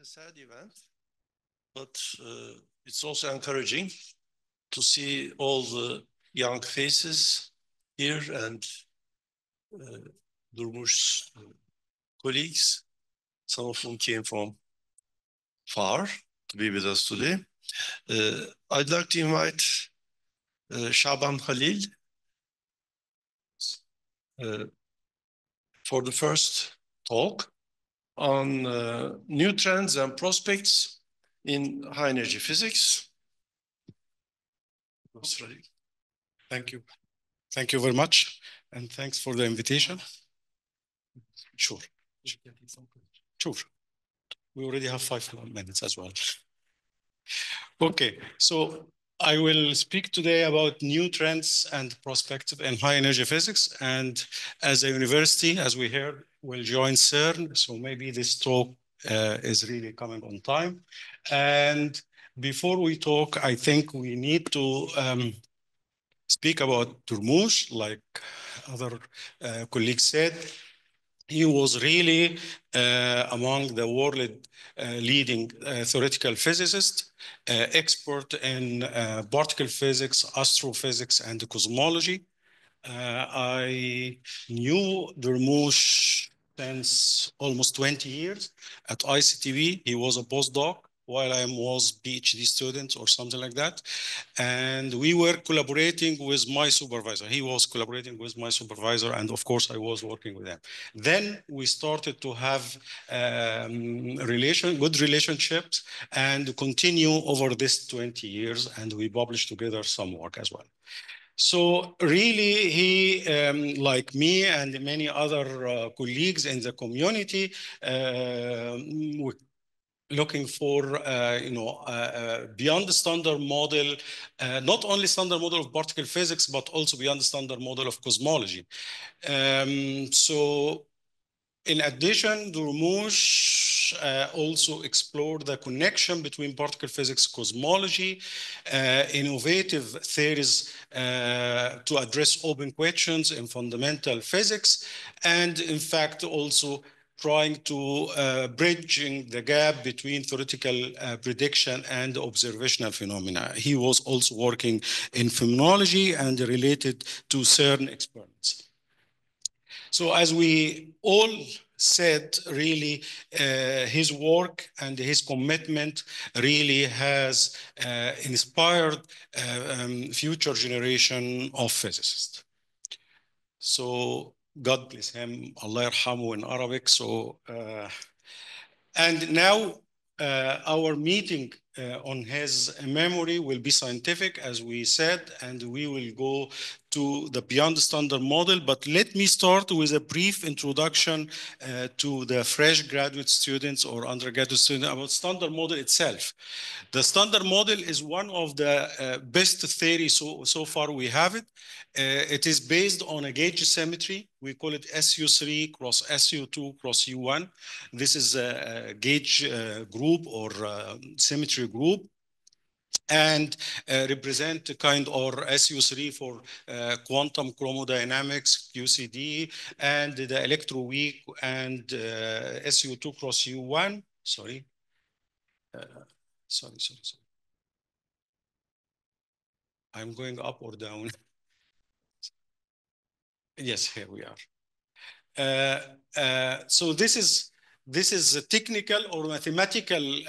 a sad event, but it's also encouraging to see all the young faces here and Durmuş colleagues, some of whom came from far to be with us today. I'd like to invite Shaaban Khalil for the first talk on new trends and prospects in high energy physics. Thank you. Thank you very much. And thanks for the invitation. Sure. Sure. We already have 5 minutes as well. Okay, so I will speak today about new trends and prospects in high energy physics. And as a university, as we heard, we'll join CERN. So maybe this talk is really coming on time. And before we talk, I think we need to speak about Durmuş, like other colleagues said. He was really among the world leading theoretical physicists, expert in particle physics, astrophysics, and cosmology. I knew Durmuş since almost 20 years at ICTV. He was a postdoc while I was PhD student or something like that. And we were collaborating with my supervisor. He was collaborating with my supervisor, and of course I was working with him. Then we started to have good relationships and continue over this 20 years, and we published together some work as well. So really, he, like me and many other colleagues in the community, looking for, beyond the standard model, not only standard model of particle physics, but also beyond the standard model of cosmology. So in addition, Durmuş also explored the connection between particle physics, cosmology, innovative theories to address open questions in fundamental physics, and in fact also trying to bridging the gap between theoretical prediction and observational phenomena. He was also working in phenomenology and related to CERN experiments. So as we all said, really, his work and his commitment really has inspired future generation of physicists. So God bless him, Allah yarhamu in Arabic. So, and now our meeting on his memory will be scientific, as we said, and we will go to the beyond standard model. But let me start with a brief introduction to the fresh graduate students or undergraduate students about standard model itself. The standard model is one of the best theories so far we have it. It is based on a gauge symmetry. We call it SU3 cross SU2 cross U1. This is a gauge group or symmetry group, and represent kind or SU3 for quantum chromodynamics, QCD, and the electroweak, and SU2 cross U1. Sorry. Sorry. I'm going up or down. Yes, here we are. So this is a technical or mathematical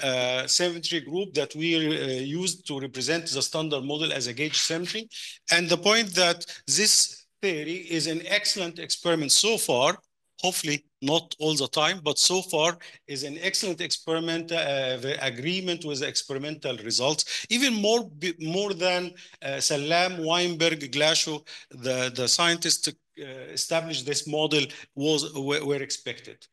symmetry group that we used to represent the standard model as a gauge symmetry. And the point that this theory is an excellent experiment so far, hopefully not all the time, but so far is an excellent experiment, the agreement with the experimental results, even more than Salam, Weinberg, Glashow, the scientists established this model were expected.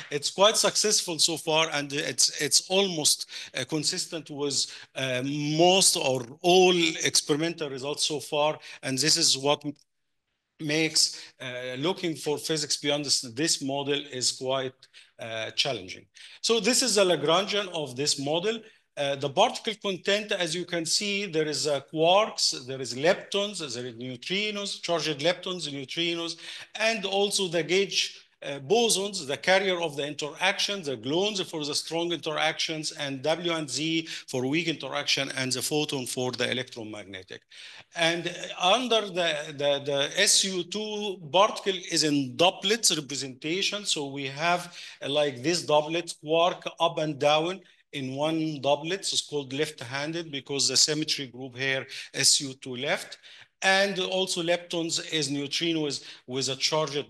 It's quite successful so far, and it's almost consistent with most or all experimental results so far, and this is what makes looking for physics beyond this model is quite challenging. So this is the Lagrangian of this model. The particle content, as you can see, there is quarks, there is leptons, there is neutrinos, charged leptons, neutrinos, and also the gauge bosons, the carrier of the interaction, the gluons for the strong interactions, and W and Z for weak interaction, and the photon for the electromagnetic. And under the SU2 particle is in doublets representation. So we have like this doublet quark up and down in one doublet. It's called left-handed because the symmetry group here SU2 left. And also leptons is neutrinos with a charged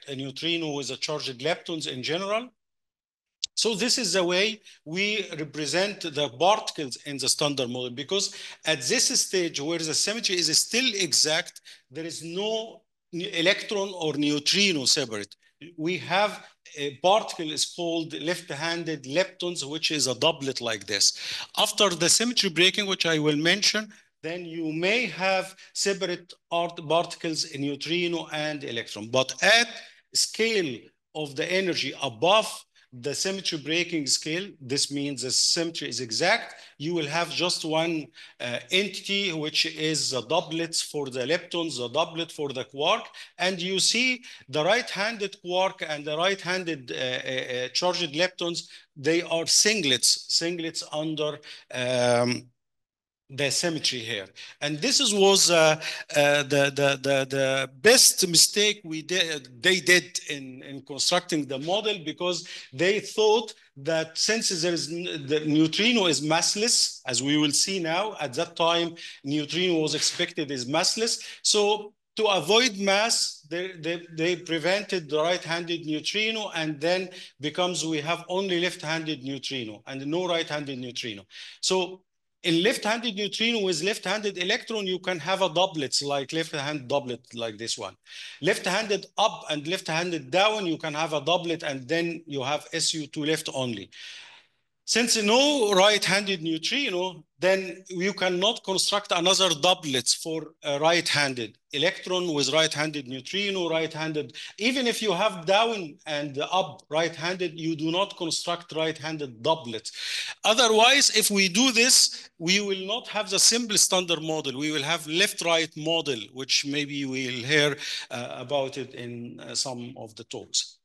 neutrino with a charged leptons in general. So this is the way we represent the particles in the standard model, because at this stage where the symmetry is still exact, there is no electron or neutrino separate. We have a particle is called left-handed leptons, which is a doublet like this. After the symmetry breaking, which I will mention, then you may have separate particles, neutrino and electron. But at scale of the energy above the symmetry breaking scale, this means the symmetry is exact, you will have just one entity, which is the doublets for the leptons, the doublet for the quark. And you see the right-handed quark and the right-handed charged leptons, they are singlets under the symmetry here. And this was the best mistake they did in constructing the model, because they thought that since the neutrino is massless, as we will see now, at that time, neutrino was expected as massless. So to avoid mass, they prevented the right-handed neutrino, and then becomes we have only left-handed neutrino and no right-handed neutrino. So in left-handed neutrino with left-handed electron, you can have a doublet, like left-hand doublet like this one. Left-handed up and left-handed down, you can have a doublet, and then you have SU2 left only. Since no right-handed neutrino, then you cannot construct another doublet for right-handed electron with right-handed neutrino, right-handed. Even if you have down and up right-handed, you do not construct right-handed doublets. Otherwise, if we do this, we will not have the simple standard model. We will have left-right model, which maybe we'll hear about it in some of the talks.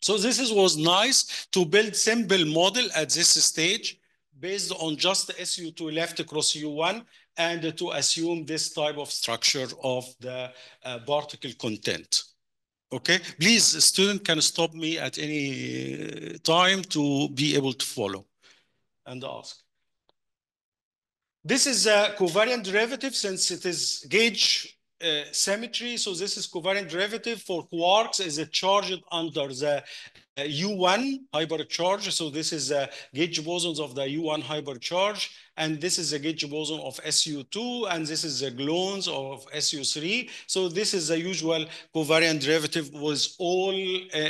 So this was nice to build simple model at this stage based on just SU2 left across U1, and to assume this type of structure of the particle content. Okay, please, a student can stop me at any time to be able to follow and ask. This is a covariant derivative since it is gauge symmetry. So this is covariant derivative for quarks is charged under the U1 hypercharge. So this is gauge bosons of the U1 hypercharge. And this is a gauge boson of SU2. And this is the gluons of SU3. So this is the usual covariant derivative with all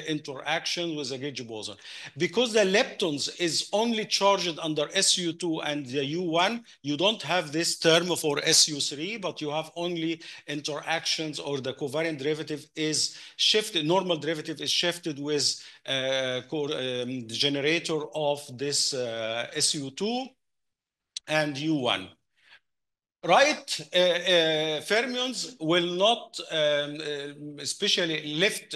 interaction with the gauge boson. Because the leptons is only charged under SU2 and the U1, you don't have this term for SU3, but you have only interactions, or the covariant derivative is shifted, normal derivative is shifted with the generator of this SU2 and U1. Right fermions will not, especially left,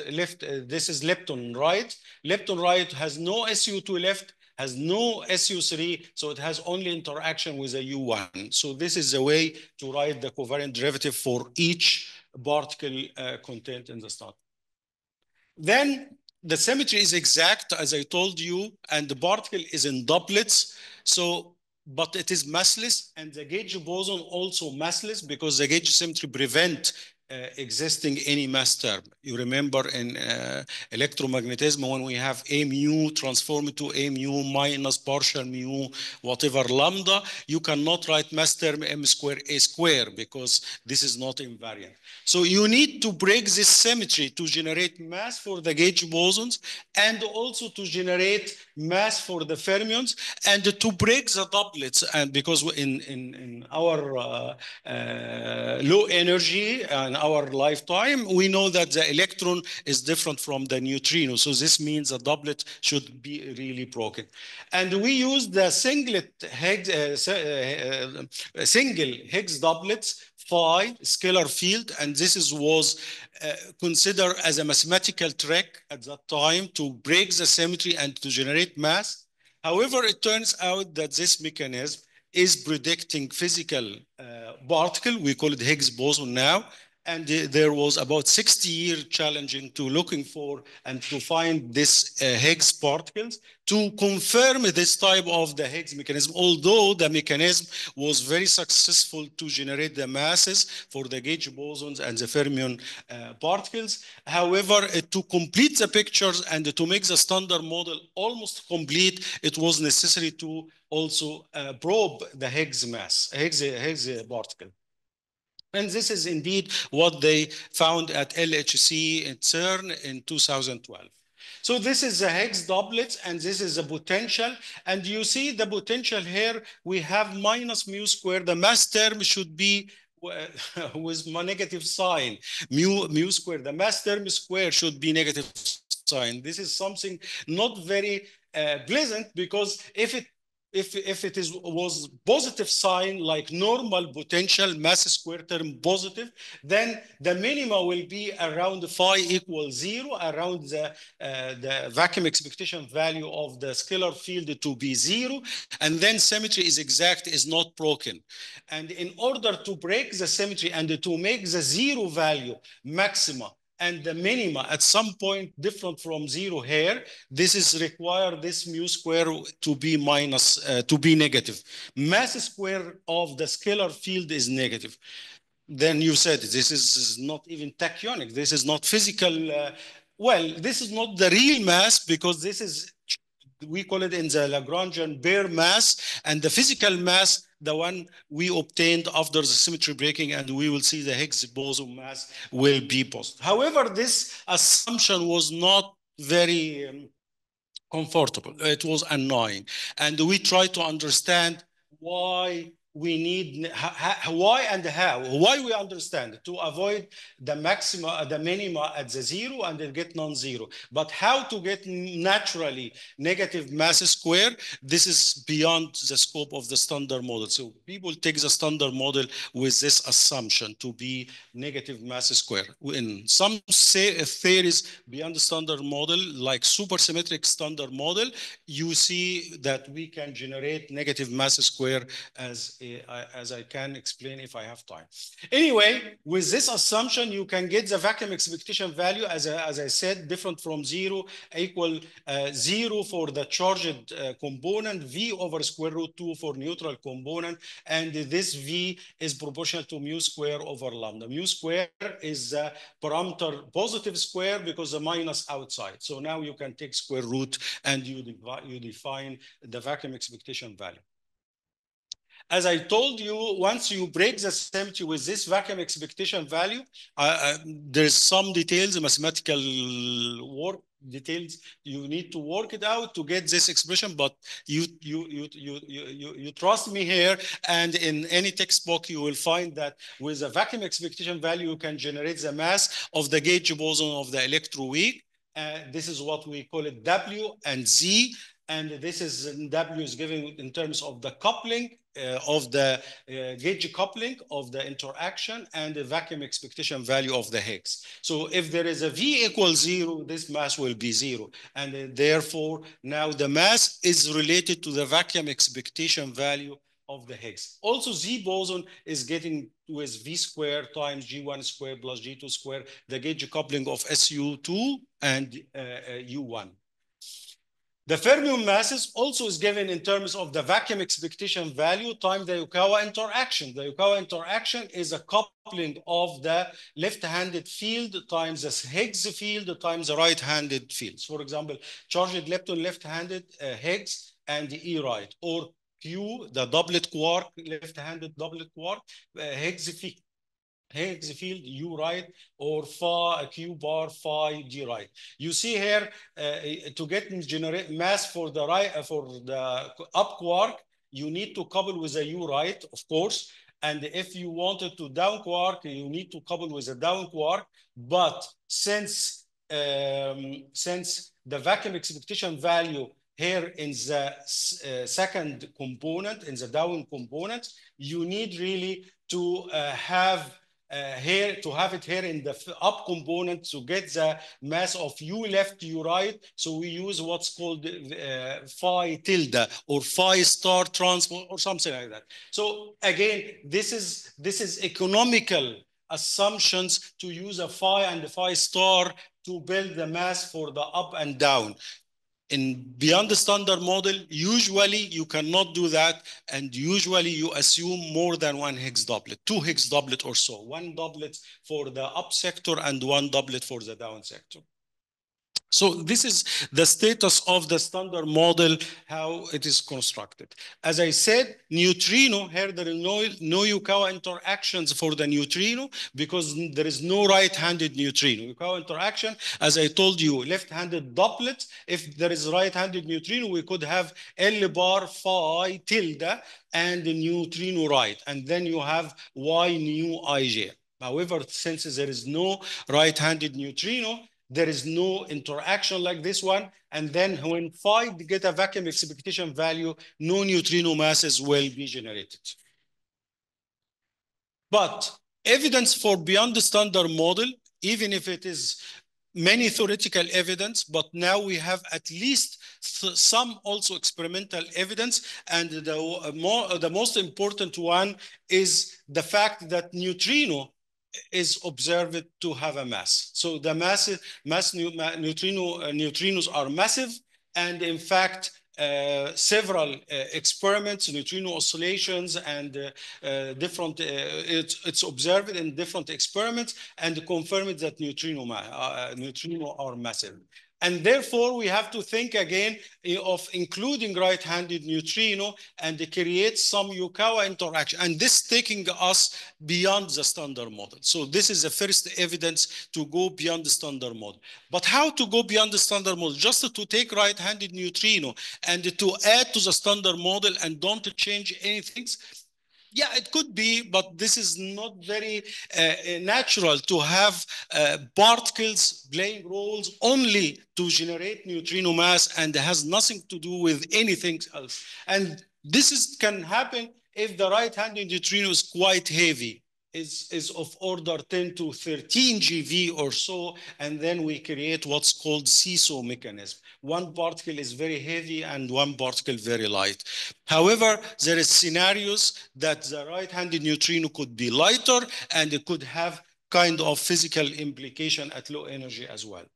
this is lepton right. Lepton right has no SU2 left, has no SU3, so it has only interaction with a U1. So this is the way to write the covariant derivative for each particle content in the star. Then the symmetry is exact, as I told you, and the particle is in doublets. So, but it is massless, and the gauge boson also massless, because the gauge symmetry prevent existing any mass term. You remember in electromagnetism, when we have a mu transformed to a mu minus partial mu whatever lambda, you cannot write mass term m square a square, because this is not invariant. So you need to break this symmetry to generate mass for the gauge bosons, and also to generate mass for the fermions, and to break the doublets. And because in our low energy and our lifetime, we know that the electron is different from the neutrino. So this means the doublet should be really broken. And we use the single Higgs doublets phi scalar field, and was considered as a mathematical trick at that time to break the symmetry and to generate mass. However, it turns out that this mechanism is predicting physical particle. We call it Higgs boson now. And there was about 60 years challenging to looking for and to find this Higgs particles to confirm this type of the Higgs mechanism, although the mechanism was very successful to generate the masses for the gauge bosons and the fermion particles. However, to complete the pictures and to make the standard model almost complete, it was necessary to also probe the Higgs mass, Higgs particle. And this is indeed what they found at LHC in CERN in 2012. So this is the Higgs doublet, and this is the potential. And you see the potential here, we have minus mu squared. The mass term should be with negative sign, mu squared. The mass term square should be negative sign. This is something not very pleasant, because if it was positive sign, like normal potential mass square term positive, then the minima will be around phi equals 0, around the vacuum expectation value of the scalar field to be 0, and then symmetry is exact, is not broken. And in order to break the symmetry and to make the 0 value maxima and the minima at some point different from 0 here, this is required this mu square to be to be negative. Mass square of the scalar field is negative. Then you said this is not even tachyonic. This is not physical. Well, this is not the real mass, because this is, we call it in the Lagrangian bare mass, and the physical mass, the one we obtained after the symmetry breaking, and we will see the Higgs boson mass will be positive. However, this assumption was not very comfortable. It was annoying. And we try to understand why we need, why and how. Why we understand to avoid the maxima, the minima at the 0 and then get non-zero. But how to get naturally negative mass square, this is beyond the scope of the standard model. So people take the standard model with this assumption to be negative mass square. In some theories beyond the standard model, like supersymmetric standard model, you see that we can generate negative mass square, as I can explain if I have time. Anyway, with this assumption, you can get the vacuum expectation value, as I said, different from 0, equal 0 for the charged component, V over square root 2 for neutral component, and this V is proportional to mu square over lambda. Mu square is the parameter positive square because the minus outside. So now you can take square root and you define the vacuum expectation value. As I told you, once you break the symmetry with this vacuum expectation value, there's some details, mathematical work details, you need to work it out to get this expression, but you trust me here, and in any textbook you will find that with a vacuum expectation value you can generate the mass of the gauge boson of the electroweak. This is what we call it W and Z, and this is W is given in terms of the coupling of the gauge coupling of the interaction and the vacuum expectation value of the Higgs. So if there is a V equals 0, this mass will be 0. And therefore, now the mass is related to the vacuum expectation value of the Higgs. Also, Z boson is getting with V squared times G1 squared plus G2 squared, the gauge coupling of SU2 and U1. The fermion masses also is given in terms of the vacuum expectation value times the Yukawa interaction. The Yukawa interaction is a coupling of the left-handed field times the Higgs field times the right-handed fields. For example, charged lepton left-handed Higgs and E right, or Q, the doublet quark, left-handed doublet quark, Higgs field U right, or phi Q bar phi G right. You see here to get generate mass for the right for the up quark, you need to couple with a U right, of course. And if you wanted to down quark, you need to couple with a down quark. But since the vacuum expectation value here in the second component, in the down component, you need really to have it here in the up component to get the mass of U left, U right. So we use what's called phi tilde or phi star transport or something like that. So again, this is economical assumptions to use a phi and a phi star to build the mass for the up and down. Beyond the standard model, usually you cannot do that, and usually you assume more than one Higgs doublet, 2 Higgs doublet or so, 1 doublet for the up sector and 1 doublet for the down sector. So this is the status of the standard model, how it is constructed. As I said, neutrino, here there are no Yukawa interactions for the neutrino because there is no right-handed neutrino. Yukawa interaction, as I told you, left-handed doublet. If there is right-handed neutrino, we could have L bar phi tilde and the neutrino right. And then you have Y nu ij. However, since there is no right-handed neutrino, there is no interaction like this one. And then when phi get a vacuum expectation value, no neutrino masses will be generated. But evidence for beyond the standard model, even if it is many theoretical evidence, but now we have at least some also experimental evidence. And the most important one is the fact that neutrino is observed to have a mass. So the neutrinos are massive, and in fact, several experiments, neutrino oscillations, and it's observed in different experiments and confirmed that neutrino are massive. And therefore, we have to think again of including right-handed neutrino and create some Yukawa interaction. And this taking us beyond the standard model. So this is the first evidence to go beyond the standard model. But how to go beyond the standard model? Just to take right-handed neutrino and to add to the standard model and don't change anything. Yeah, it could be, but this is not very natural to have particles playing roles only to generate neutrino mass and has nothing to do with anything else. And this can happen if the right-handed neutrino is quite heavy. Is of order 10 to 13 GeV or so, and then we create what's called seesaw mechanism. One particle is very heavy and one particle very light. However, there is scenarios that the right-handed neutrino could be lighter and it could have kind of physical implication at low energy as well.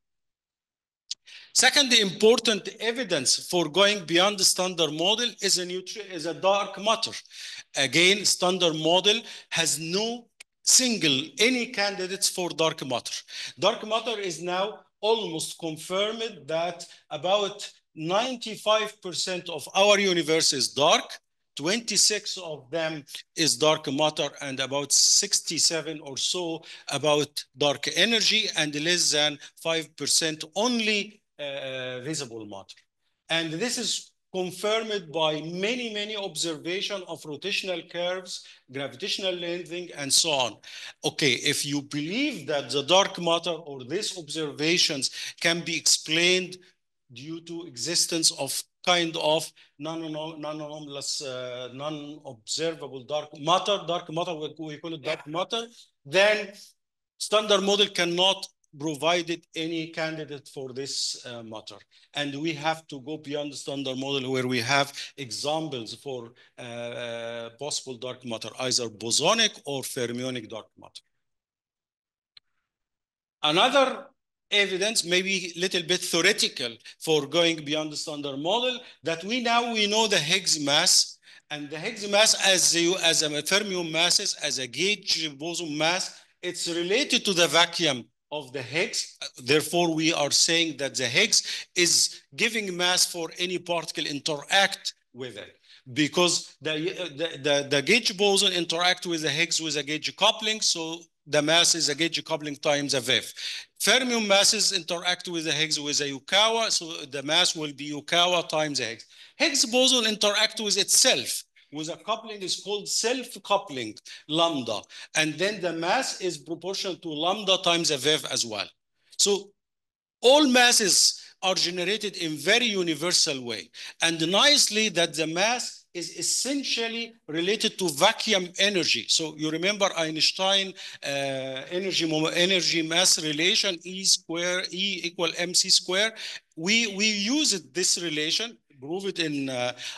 Second important evidence for going beyond the standard model is a dark matter. Again, standard model has no any candidates for dark matter. Dark matter is now almost confirmed that about 95% of our universe is dark. 26 of them is dark matter, and about 67 or so about dark energy, and less than 5% only visible matter. And this is confirmed by many observations of rotational curves, gravitational lengthening, and so on. Okay, if you believe that the dark matter or these observations can be explained due to existence of kind of non-anomalous, non-observable dark matter, we call it dark matter, then standard model cannot provided any candidate for this matter. And we have to go beyond the standard model where we have examples for possible dark matter, either bosonic or fermionic dark matter. Another evidence, maybe a little bit theoretical for going beyond the standard model, that we know the Higgs mass, and the Higgs mass as a fermion masses, as a gauge boson mass, it's related to the vacuum of the Higgs. Therefore, we are saying that the Higgs is giving mass for any particle interact with it, because the gauge boson interact with the Higgs with a gauge coupling, so the mass is a gauge coupling times a VEF. Fermion masses interact with the Higgs with a Yukawa, so the mass will be Yukawa times the Higgs. Higgs boson interact with itself with a coupling is called self-coupling, lambda. And then the mass is proportional to lambda times a VEV as well. So all masses are generated in very universal way. And nicely that the mass is essentially related to vacuum energy. So you remember Einstein energy mass relation, E equal mc square. We used this relation, prove it in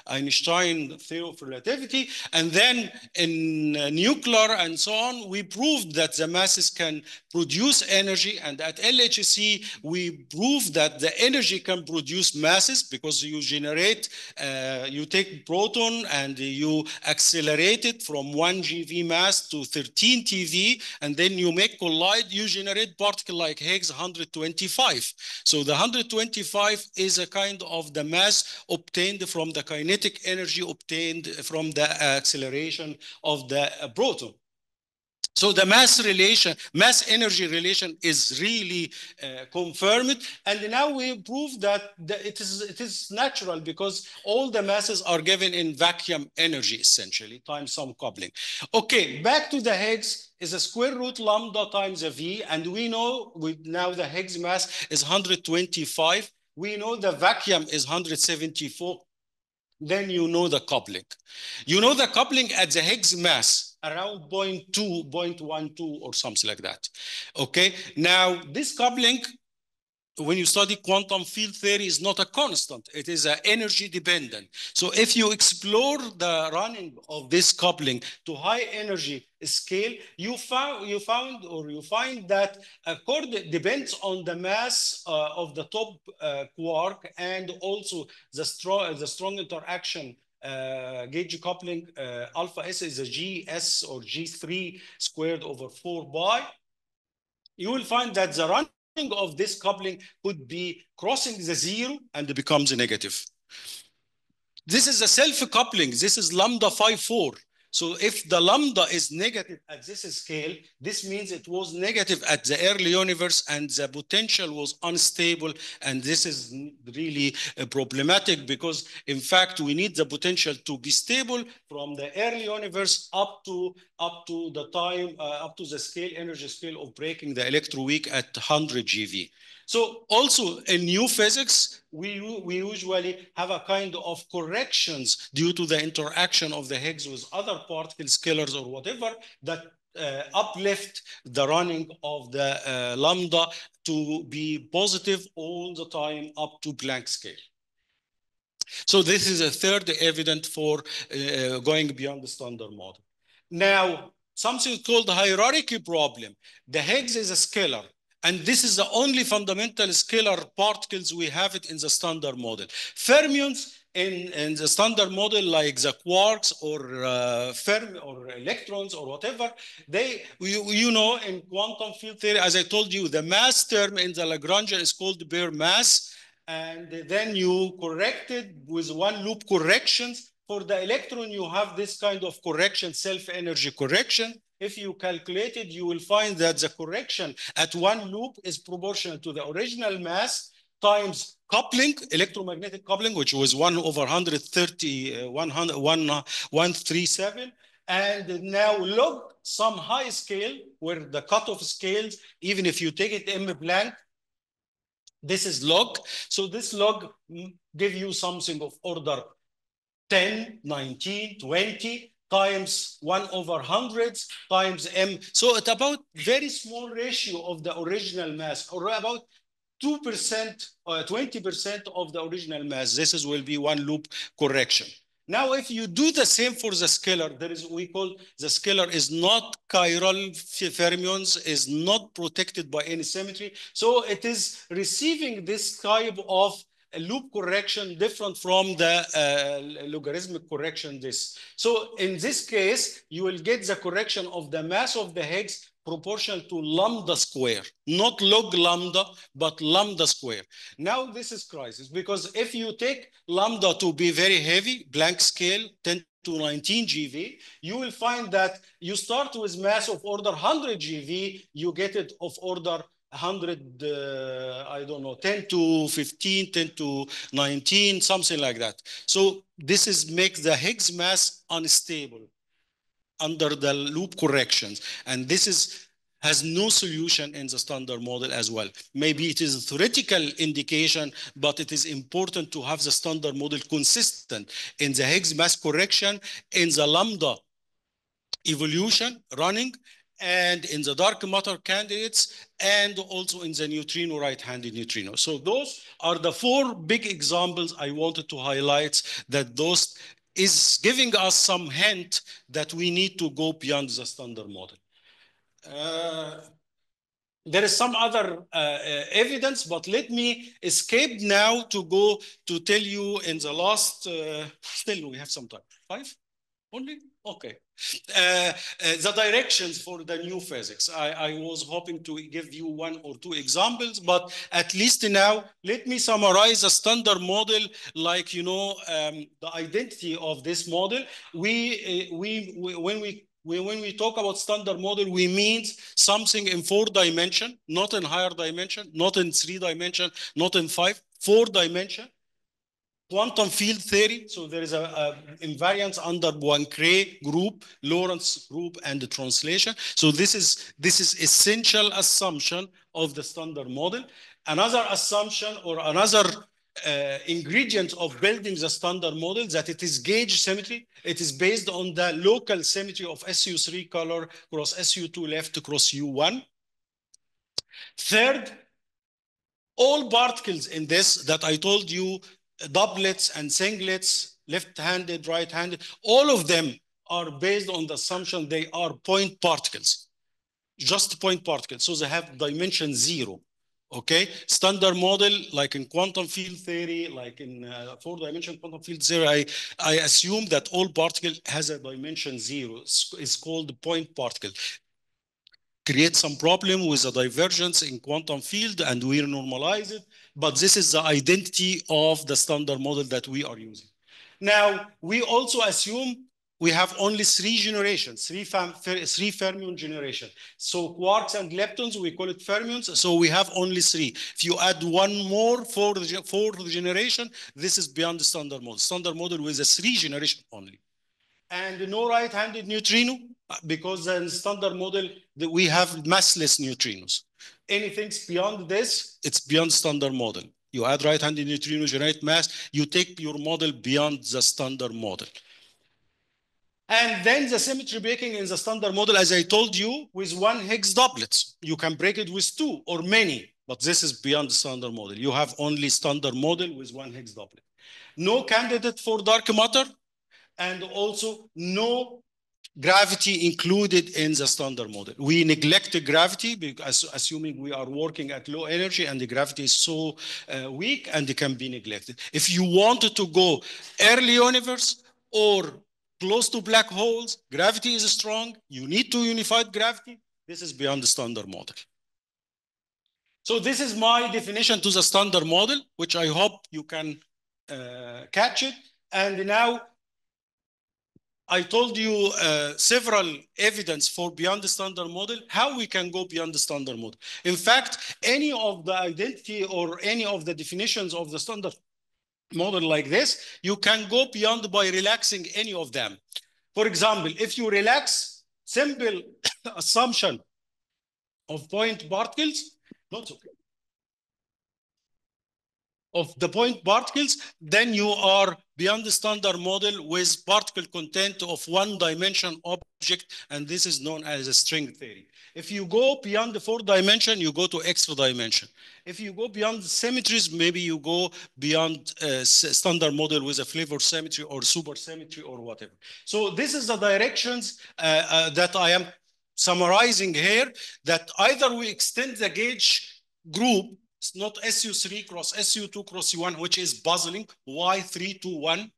Einstein theory of relativity, and then in nuclear and so on, we proved that the masses can produce energy, and at LHC, we proved that the energy can produce masses because you generate, you take proton and you accelerate it from 1 GeV mass to 13 TeV, and then you make collide, you generate particle like Higgs 125. So the 125 is a kind of the mass obtained from the kinetic energy obtained from the acceleration of the proton. So the mass energy relation is really confirmed, and now we prove that it is natural because all the masses are given in vacuum energy essentially times some coupling. Okay, back to the Higgs is a square root lambda times a V, and we know now the Higgs mass is 125. We know the vacuum is 174. Then you know the coupling. You know the coupling at the Higgs mass around 0.2, 0.12 or something like that. Okay, now this coupling, when you study quantum field theory, is not a constant. It is energy dependent. So if you explore the running of this coupling to high energy scale, you find that depends on the mass of the top quark, and also the strong interaction gauge coupling alpha S is a GS or G3 squared over 4 pi. You will find that the running of this coupling could be crossing the zero and it becomes a negative. This is a self-coupling. This is lambda 5,4. So if the lambda is negative at this scale, this means it was negative at the early universe and the potential was unstable. And this is really problematic because, in fact, we need the potential to be stable from the early universe up to the time, up to the scale, energy scale of breaking the electroweak at 100 GeV. So also in new physics, we usually have a kind of corrections due to the interaction of the Higgs with other particle scalars or whatever that uplift the running of the lambda to be positive all the time up to Planck scale. So this is a third evidence for going beyond the standard model. Now, something called the hierarchy problem. The Higgs is a scalar. And this is the only fundamental scalar particles we have it in the standard model. Fermions in the standard model, like the quarks or fermi or electrons or whatever, you know, in quantum field theory, as I told you, the mass term in the Lagrangian is called bare mass. And then you correct it with one loop corrections. For the electron, you have this kind of correction, self-energy correction. If you calculate it, you will find that the correction at one loop is proportional to the original mass times coupling, electromagnetic coupling, which was 1 over 130, 137. And now log some high scale where the cutoff scales, even if you take it M blank, this is log. So this log give you something of order 10, 19, 20 times 1 over hundreds times M. So it's about very small ratio of the original mass, or about 2% or 20% of the original mass. This will be one loop correction. Now, if you do the same for the scalar, there is, we call the scalar is not chiral fermions, is not protected by any symmetry. So it is receiving this type of a loop correction different from the logarithmic correction this. So in this case, you will get the correction of the mass of the Higgs proportional to lambda square, not log lambda, but lambda square. Now this is crisis because if you take lambda to be very heavy, blank scale, 10 to 19 GeV, you will find that you start with mass of order 100 GeV, you get it of order 100, I don't know, 10 to 15, 10 to 19, something like that. So this is makes the Higgs mass unstable under the loop corrections. And this is has no solution in the standard model as well. Maybe it is a theoretical indication, but it is important to have the standard model consistent in the Higgs mass correction, in the lambda evolution running, and in the dark matter candidates, and also in the neutrino, right-handed neutrino. So those are the 4 big examples I wanted to highlight, that those is giving us some hint that we need to go beyond the standard model. There is some other evidence, but let me escape now to go to tell you in the last, still we have some time. 5 only? Okay. The directions for the new physics. I was hoping to give you 1 or 2 examples, but at least now, let me summarize a standard model, like, you know, the identity of this model. When we talk about standard model, we mean something in 4 dimension, not in higher dimension, not in 3 dimension, not in 5, 4 dimension. Quantum field theory, so there is a invariance under Poincare group, Lorentz group, and the translation. So this is essential assumption of the standard model. Another assumption or another ingredient of building the standard model, that it is gauge symmetry. It is based on the local symmetry of SU3 color cross SU2 left cross U1. Third, all particles in this that I told you, doublets and singlets, left-handed, right-handed, all of them are based on the assumption they are point particles, just point particles. So they have dimension 0. Okay, standard model, like in quantum field theory, like in 4-dimensional quantum field theory, I assume that all particle has a dimension 0. It's called point particle. Create some problem with the divergence in quantum field, and we normalize it. But this is the identity of the standard model that we are using. Now, we also assume we have only 3 generations, 3 fermion generation. So quarks and leptons, we call it fermions. So we have only 3. If you add 1 more for the generation, this is beyond the standard model. Standard model with a 3 generation only. And no right-handed neutrino, because in standard model we have massless neutrinos. Anything beyond this, it's beyond standard model. You add right-handed neutrino, generate mass, you take your model beyond the standard model. And then the symmetry breaking in the standard model, as I told you, with 1 Higgs doublet. You can break it with 2 or many, but this is beyond the standard model. You have only standard model with 1 Higgs doublet. No candidate for dark matter, and also no gravity included in the standard model. We neglect the gravity because assuming we are working at low energy and the gravity is so weak and it can be neglected. If you wanted to go early universe or close to black holes, gravity is strong, you need to unified gravity. This is beyond the standard model. So this is my definition to the standard model, which I hope you can catch it. And now I told you several evidence for beyond the standard model, how we can go beyond the standard model. In fact, any of the identity or any of the definitions of the standard model like this, you can go beyond by relaxing any of them. For example, if you relax simple assumption of point particles, not okay, of the point particles, then you are beyond the standard model with particle content of 1 dimension object, and this is known as a string theory. If you go beyond the 4 dimension, you go to extra dimension. If you go beyond the symmetries, maybe you go beyond standard model with a flavor symmetry or super symmetry or whatever. So this is the directions that I am summarizing here, that either we extend the gauge group. It's not SU3 cross SU2 cross U1, which is puzzling. Why 3 to 1?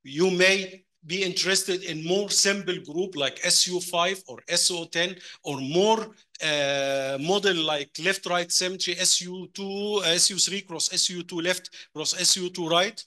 You may be interested in more simple group like SU5 or SO10, or more model like left-right symmetry, SU3 cross SU2 left cross SU2 right.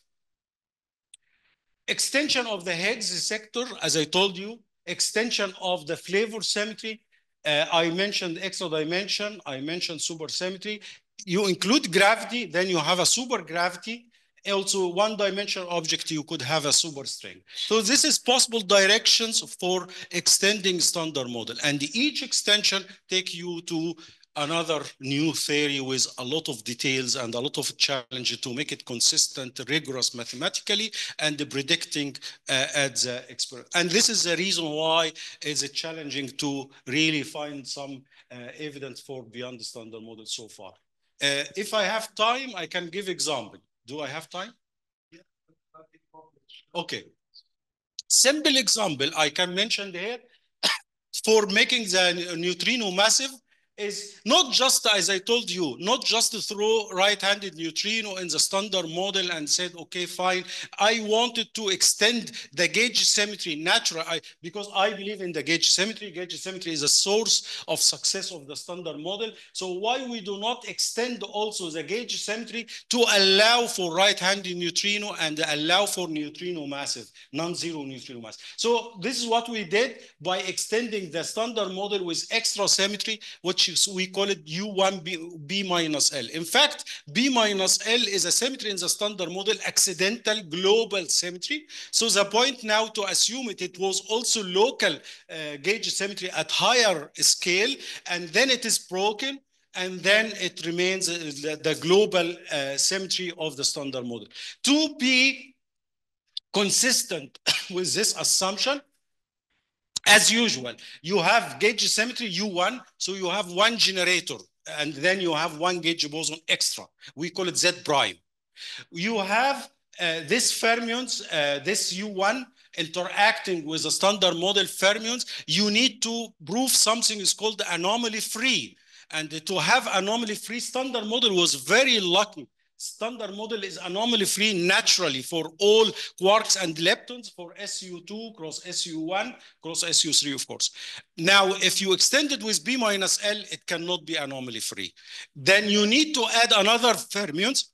Extension of the Higgs sector, as I told you, extension of the flavor symmetry. I mentioned extra dimension, I mentioned super symmetry. You include gravity, then you have a super gravity also one-dimensional object, you could have a superstring. So this is possible directions for extending standard model. And each extension take you to another new theory with a lot of details and a lot of challenge to make it consistent, rigorous mathematically, and predicting at the experiment. And this is the reason why it's challenging to really find some evidence for beyond the standard model so far. If I have time, I can give example. Do I have time? Yeah. Okay. Simple example I can mention here for making the neutrino massive is not just, as I told you, not just to throw right-handed neutrino in the standard model and said, okay, fine. I wanted to extend the gauge symmetry naturally because I believe in the gauge symmetry. Gauge symmetry is a source of success of the standard model. So why we do not extend also the gauge symmetry to allow for right-handed neutrino and allow for neutrino massive, non-zero neutrino mass. So this is what we did by extending the standard model with extra symmetry, which we call it U1 B minus L. In fact, B minus L is a symmetry in the standard model, accidental global symmetry. So the point now to assume it was also local gauge symmetry at higher scale, and then it is broken, and then it remains the global symmetry of the standard model. To be consistent with this assumption, as usual, you have gauge symmetry U1, so you have one generator, and then you have one gauge boson extra. We call it Z prime. You have this fermions, this U1 interacting with the standard model fermions. You need to prove something is called anomaly free. And to have anomaly free, standard model was very lucky. Standard model is anomaly free naturally for all quarks and leptons, for SU2 cross SU1 cross SU3, of course. Now, if you extend it with B minus L, it cannot be anomaly free. Then you need to add another fermions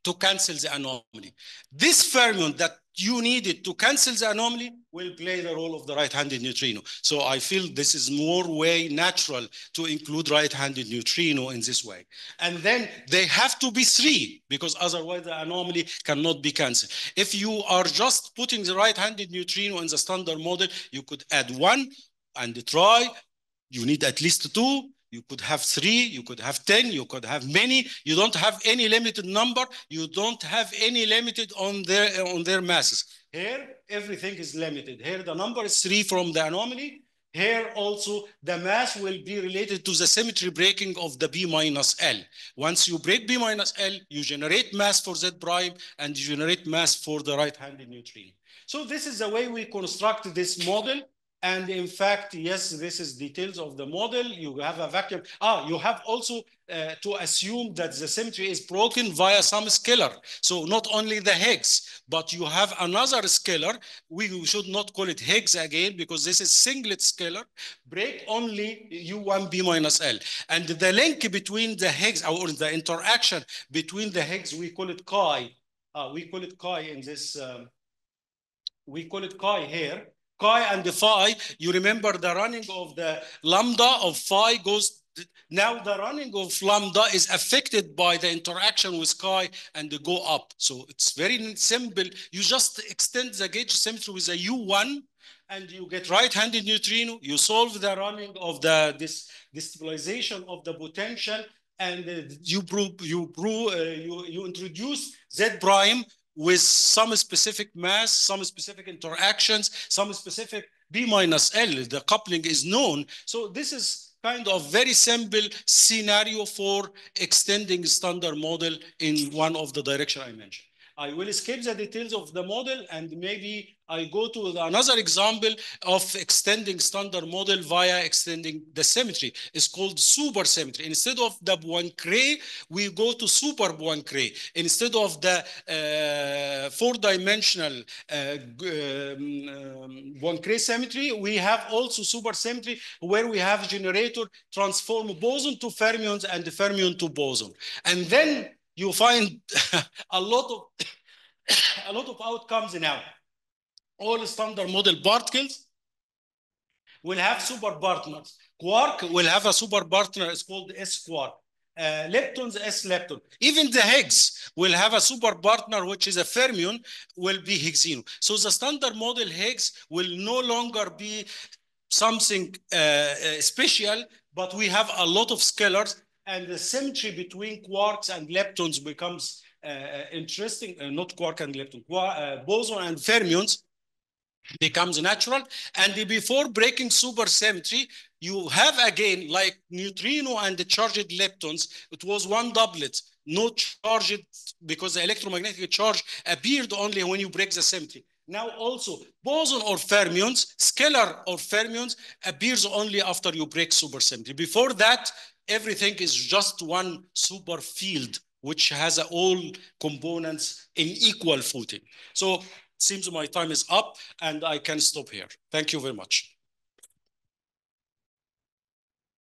to cancel the anomaly. This fermion that you needed to cancel the anomaly will play the role of the right-handed neutrino. So I feel this is more way natural to include right-handed neutrino in this way. And then they have to be three, because otherwise the anomaly cannot be canceled. If you are just putting the right-handed neutrino in the standard model, you could add one and try. You need at least two. You could have three, you could have 10, you could have many. You don't have any limited number. You don't have any limited on their masses. Here, everything is limited. Here, the number is three from the anomaly. Here also, the mass will be related to the symmetry breaking of the B minus L. Once you break B minus L, you generate mass for Z prime and you generate mass for the right-handed neutrino. So this is the way we construct this model. And in fact, yes, this is details of the model. You have a vacuum. You have also to assume that the symmetry is broken via some scalar. So not only the Higgs, but you have another scalar. We should not call it Higgs again, because this is singlet scalar. Break only U1 B minus L. And the link between the Higgs, or the interaction between the Higgs, we call it chi. We call it chi in this, we call it chi here. Chi and the phi, you remember the running of the lambda of phi goes, now the running of lambda is affected by the interaction with chi and go up. So it's very simple. You just extend the gauge symmetry with a U1 and you get right-handed neutrino. You solve the running of the destabilization of the potential, and you introduce Z prime with some specific mass, some specific interactions, some specific B minus L. The coupling is known. So this is kind of very simple scenario for extending standard model in one of the direction I mentioned. I will skip the details of the model and maybe I go to another example of extending standard model via extending the symmetry. It's called super symmetry. Instead of the Poincare, we go to super Poincare. Instead of the four-dimensional Poincare symmetry, we have also super symmetry where we have generator transform boson to fermions and fermion to boson. And then you find a lot of outcomes now. All standard model particles will have super partners. Quark will have a super partner, it's called S quark. leptons, S lepton. Even the Higgs will have a super partner, which is a fermion, will be Higgsino. So the standard model Higgs will no longer be something special, but we have a lot of scalars, and the symmetry between quarks and leptons becomes interesting. Not quark and lepton, boson and fermions becomes natural. And before breaking supersymmetry, you have again, like neutrino and the charged leptons, it was one doublet, no charged, because the electromagnetic charge appeared only when you break the symmetry. Now also boson or fermions, scalar or fermions, appears only after you break supersymmetry. Before that, everything is just one super field, which has all components in equal footing. So seems my time is up and I can stop here. Thank you very much.